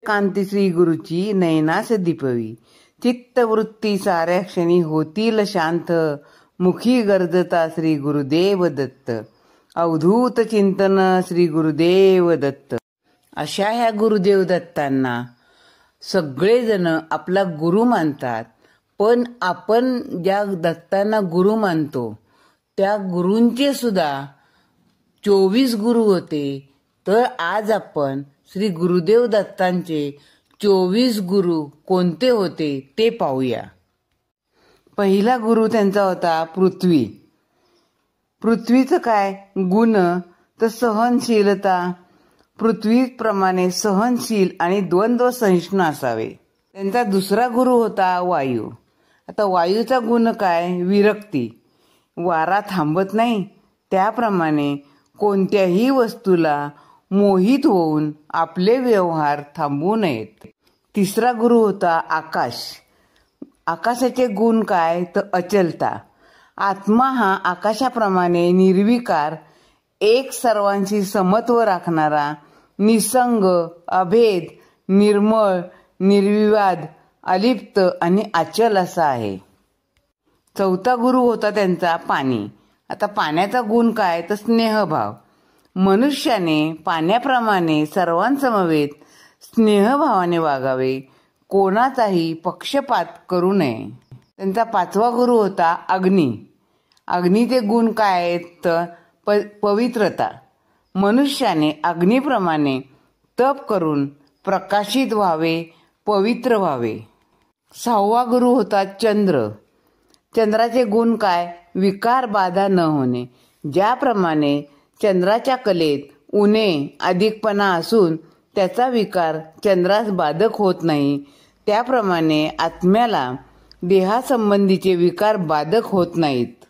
कांती श्री गुरुची नयनास दीपवी, चित्तवृत्ती साऱ्या क्षणी होतील शांत, मुखी गर्जता श्री गुरुदेव दत्त, अवधूत चिंतन श्री गुरुदेव दत्त. अशा ह्या गुरुदेव दत्तांना सगळेजण आपला गुरु मानतात. पण आपण ज्या दत्तांना गुरु मानतो त्या गुरूंचे सुद्धा 24 गुरु होते. तर आज आपण श्री गुरुदेव दत्तांचे 24 गुरु कोणते होते ते पाहूया. पहिला गुरु त्यांचा होता पृथ्वी. पृथ्वीचं काय गुण तर सहनशीलता. पृथ्वीप्रमाणे सहनशील आणि द्वंद्व सहिष्णू असावे. त्यांचा दुसरा गुरु होता वायू. आता वायूचा गुण काय विरक्ती. वारा थांबत नाही त्याप्रमाणे कोणत्याही वस्तूला मोहित होऊन आपले व्यवहार थांबवू नयेत. तिसरा गुरु होता आकाश. आकाशाचे गुण काय तर अचलता. आत्मा हा आकाशाप्रमाणे निर्विकार, एक सर्वांशी समत्व राखणारा, निसंग, अभेद, निर्मळ, निर्विवाद, अलिप्त आणि अचल असा आहे. चौथा गुरु होता त्यांचा पाणी. आता पाण्याचा गुण काय तर स्नेहभाव. मनुष्याने पाण्याप्रमाणे सर्वांसमवेत स्नेहभावाने वागावे, कोणाचाही पक्षपात करू नये. त्यांचा पाचवा गुरु होता अग्नी. अग्नीचे गुण काय आहेत तर पवित्रता. मनुष्याने अग्नीप्रमाणे तप करून प्रकाशित व्हावे, पवित्र व्हावे. सहावा गुरु होता चंद्र. चंद्राचे गुण काय विकार बाधा न होणे. ज्याप्रमाणे चंद्राच्या कलेत उणे अधिकपणा असून त्याचा विकार चंद्रास बाधक होत नाही, त्याप्रमाणे आत्म्याला देहासंबंधीचे विकार बाधक होत नाहीत.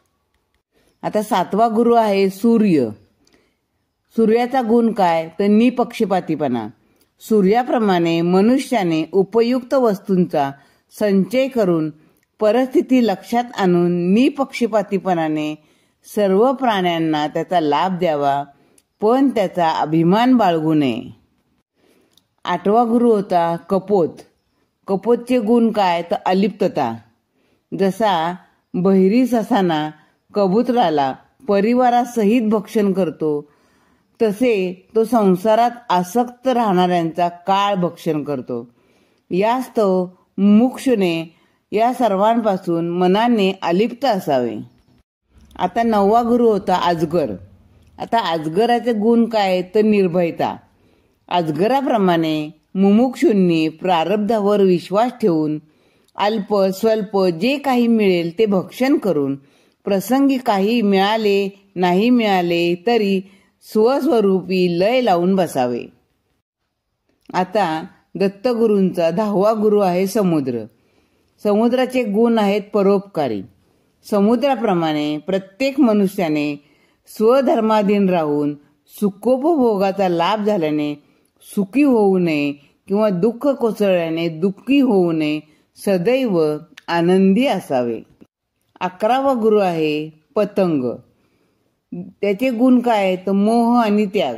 आता सातवा गुरु आहे सूर्य. सूर्याचा गुण काय तर निपक्षपातीपणा. सूर्याप्रमाणे मनुष्याने उपयुक्त वस्तूंचा संचय करून परिस्थिती लक्षात आणून निपक्षपातीपणाने सर्व प्राण्यांना त्याचा लाभ द्यावा, पण त्याचा अभिमान बाळगू नये. आठवा गुरु होता कपोत. कपोतचे गुण काय तर अलिप्तता. जसा बहिरी ससाना कबुतराला परिवारासहित भक्षण करतो, तसे तो संसारात आसक्त राहणाऱ्यांचा काळ भक्षण करतो. यास्तव मुमुक्षुने या सर्वांपासून मनाने अलिप्त असावे. आता नववा गुरु होता अजगर. आता अजगराचे गुण काय तर निर्भयता. अजगराप्रमाणे मुमुक्षूंनी प्रारब्धावर विश्वास ठेवून अल्प स्वल्प जे काही मिळेल ते भक्षण करून प्रसंगी काही मिळाले नाही मिळाले तरी स्वस्वरूपी लय लावून बसावे. आता दत्तगुरूंचा 10वा गुरु आहे समुद्र. समुद्राचे गुण आहेत परोपकारी. समुद्राप्रमाणे प्रत्येक मनुष्याने स्वधर्माधीन राहून सुखोपभोगाचा लाभ झाल्याने सुखी होऊ नये किंवा दुःख कोसळल्याने दुःखी होऊ नये, सदैव आनंदी असावे. 11वा गुरु आहे पतंग. त्याचे गुण काय तर मोह आणि त्याग.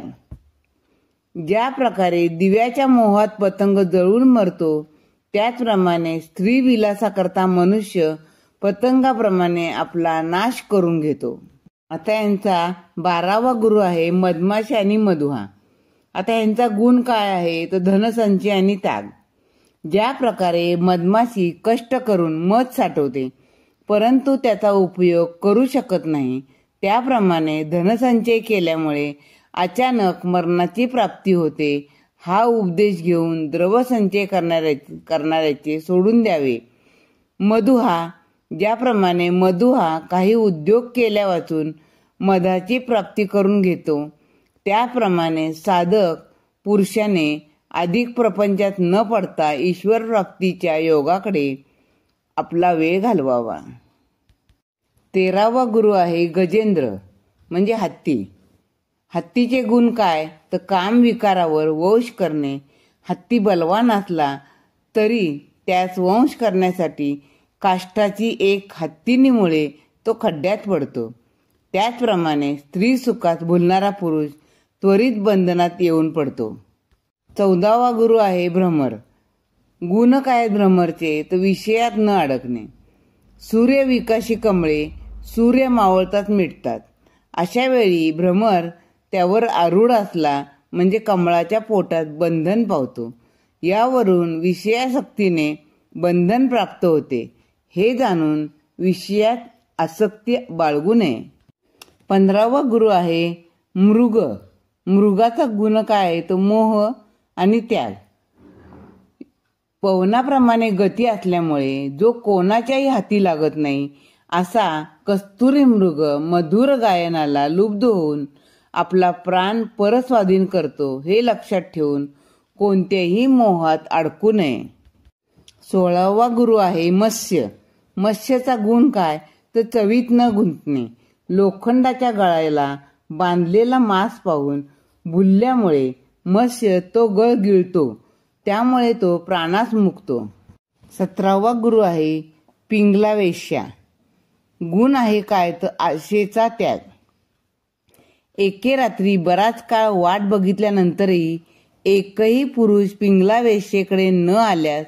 ज्या प्रकारे दिव्याच्या मोहात पतंग जळून मरतो, त्याचप्रमाणे स्त्री विलासाकरता मनुष्य पतंगाप्रमाणे आपला नाश करून घेतो. आता यांचा 12वा गुरु आहे मधमाशी आणि मधुहा. आता यांचा गुण काय आहे तर धनसंचय आणि त्याग. ज्या प्रकारे मधमाशी कष्ट करून मध साठवते परंतु त्याचा उपयोग करू शकत नाही, त्याप्रमाणे धनसंचय केल्यामुळे अचानक मरणाची प्राप्ती होते. हा उपदेश घेऊन द्रव्यसंचय करणाऱ्याचे सोडून द्यावे. मधुहा. ज्याप्रमाणे मधुहा काही उद्योग केल्या वाचून मधाची प्राप्ती करून घेतो, त्याप्रमाणे साधक पुरुषाने अधिक प्रपंचात न पडता ईश्वर प्राप्तीच्या योगाकडे आपला वेळ घालवावा. 13वा गुरु आहे गजेंद्र म्हणजे हत्ती. हत्तीचे गुण काय तर काम विकारावर वंश करणे. हत्ती बलवान असला तरी त्यास वंश करण्यासाठी काष्टाची एक हत्तीनीमुळे तो खड्ड्यात पडतो. त्याचप्रमाणे स्त्री सुखात भुलणारा पुरुष त्वरित बंधनात येऊन पडतो. 14वा गुरु आहे भ्रमर. गुण काय आहेत भ्रमरचे? तर विषयात न अडकणे. सूर्य विकाशी कमळे सूर्य मावळताच मिटतात. अशा वेळी भ्रमर त्यावर आरूढ असला म्हणजे कमळाच्या पोटात बंधन पावतो. यावरून विषयासक्तीने बंधन प्राप्त होते. हे जाणून विषयात आसक्ती बाळगू नये. 15वा गुरु आहे मृग. मृगाचा गुण काय आहे? तो मोह आणि त्याग. पवनाप्रमाणे गती असल्यामुळे जो कोणाच्याही हाती लागत नाही असा कस्तुरी मृग मधुर गायनाला लुब्ध होऊन आपला प्राण परस्वाधीन करतो. हे लक्षात ठेवून कोणत्याही मोहात अडकू नये. 16वा गुरु आहे मत्स्य. मत्स्याचा गुण काय? तर चवीत न गुंतणे. लोखंडाच्या गळाला बांधलेला मांस पाहून भुलल्यामुळे मत्स्य तो गळ गिळतो. त्यामुळे तो प्राणास मुकतो. 17वा गुरु आहे पिंगला वेश्या. गुण आहे काय? तर आशेचा त्याग. एके रात्री बराच काळ वाट बघितल्यानंतरही एकही पुरुष पिंगला वेश्येकडे न आल्यास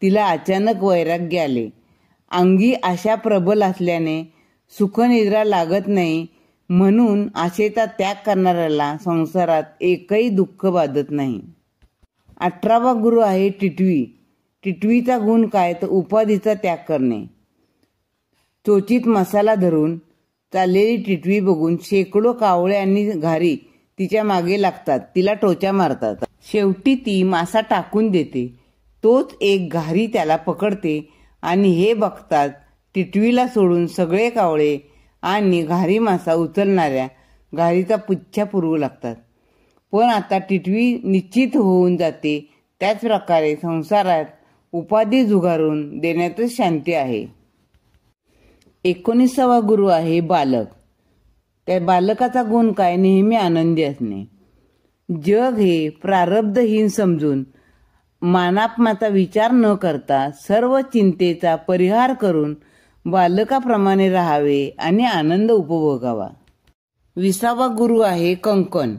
तिला अचानक वैराग्य आले. अंगी आशा प्रबल असल्याने सुखनिद्रा लागत नाही, म्हणून आशेचा त्याग करणाऱ्याला संसारात एकही दुःख बाधत नाही. 18वा गुरु आहे टिटवी. टिटवीचा गुण काय? तर उपाधीचा त्याग करणे. चोचीत मसाला धरून चाललेली टिटवी बघून शेकडो कावळे आणि घारी तिच्या मागे लागतात, तिला टोचा मारतात. शेवटी ती मासा टाकून देते. तोच एक घारी त्याला पकडते आणि हे बघतात टिटवीला सोडून सगळे कावळे आणि घारी मासा उचलणाऱ्या घारीचा पुच्छा पुरवू लागतात. पण आता टिटवी निश्चित होऊन जाते. त्याच प्रकारे संसारात उपाधी झुगारून देण्यातच शांती आहे. 19वा गुरु आहे बालक. त्या बालकाचा गुण काय? नेहमी आनंदी असणे. जग हे प्रारब्धहीन समजून मानापमाचा विचार न करता सर्व चिंतेचा परिहार करून बालकाप्रमाणे राहावे आणि आनंद उपभोगावा. 20वा गुरु आहे कंकण.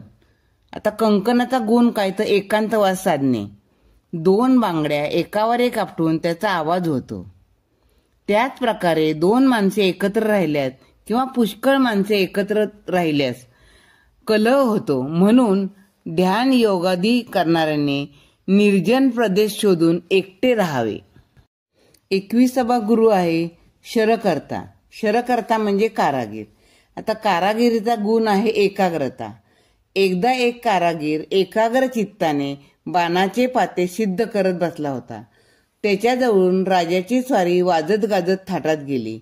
आता कंकणाचा गुण काय? तर एकांतवास साधणे. 2 बांगड्या एकावर एक आपटून त्याचा आवाज होतो. त्याच प्रकारे 2 माणसे एकत्र राहिल्यात किंवा पुष्कळ माणसे एकत्र राहिल्यास कलह होतो. म्हणून ध्यान योगादी करणाऱ्यांनी निर्जन प्रदेश शोधून एकटे राहावे. 21वा गुरु आहे शरकर्ता. शरकर्ता म्हणजे कारागीर. आता कारागिरीचा गुण आहे एकाग्रता. एकदा एक कारागीर एकाग्र चित्ताने बाणाचे पाते सिद्ध करत बसला होता. त्याच्याजवळून राजाची स्वारी वाजत गाजत थाटात गेली.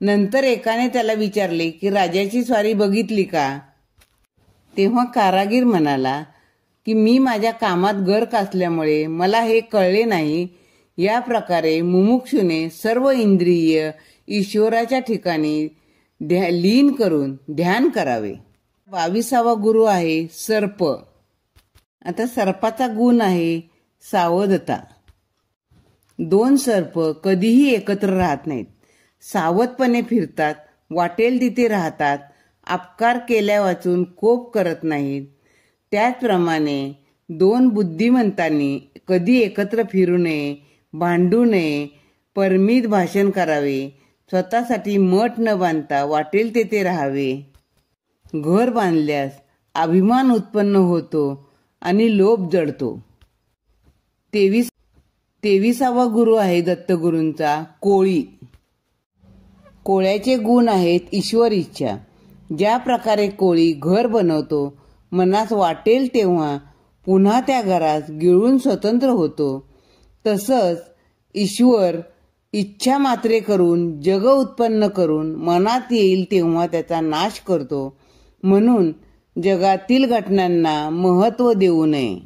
नंतर एकाने त्याला विचारले की राजाची स्वारी बघितली का? तेव्हा कारागीर म्हणाला की मी माझ्या कामात गर्क असल्यामुळे मला हे कळले नाही. या प्रकारे मुमुक्षुने सर्व इंद्रिय ईश्वराच्या ठिकाणी लीन करून ध्यान करावे. 22वा गुरु आहे सर्प. आता सर्पाचा गुण आहे सावधता. 2 सर्प कधीही एकत्र राहत नाहीत. सावधपणे फिरतात, वाटेल तिथे राहतात, अपकार केल्या वाचून कोप करत नाहीत. त्याचप्रमाणे 2 बुद्धिमंतांनी कधी एकत्र फिरू नये, भांडू नये, परमित भाषण करावे, स्वतःसाठी मठ न बांधता वाटेल तेथे राहावे. घर बांधल्यास अभिमान उत्पन्न होतो आणि लोभ जडतो. 23वा गुरु आहे दत्तगुरूंचा कोळी. कोळ्याचे गुण आहेत ईश्वर इच्छा. ज्या प्रकारे कोळी घर बनवतो, मनास वाटेल तेव्हा पुन्हा त्या घरात गिळून स्वतंत्र होतो, तसंच ईश्वर इच्छा मात्रे करून जग उत्पन्न करून मनात येईल तेव्हा त्याचा नाश करतो. म्हणून जगातील घटनांना महत्त्व देऊ नये.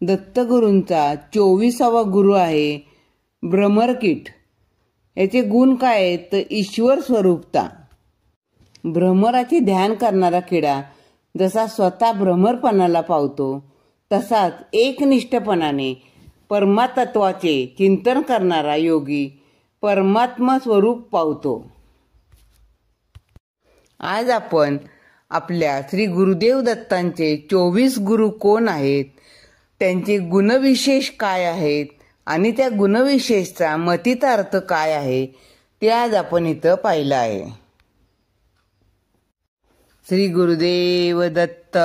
दत्तगुरूंचा 24वा गुरु आहे भ्रमरकीट. याचे गुण काय आहेत? तर ईश्वर स्वरूपता. भ्रमराचे ध्यान करणारा किडा जसा स्वतः भ्रमरपणाला पावतो, तसाच एकनिष्ठपणाने परमातत्वाचे चिंतन करणारा योगी परमात्मा स्वरूप पावतो. आज आपण आपल्या श्री गुरुदेव दत्तांचे 24 गुरु कोण आहेत, त्यांचे गुणविशेष काय आहेत आणि त्या गुणविशेषचा मतितार्थ काय आहे ते आज आपण इथं पाहिलं आहे. श्री गुरुदेव दत्त.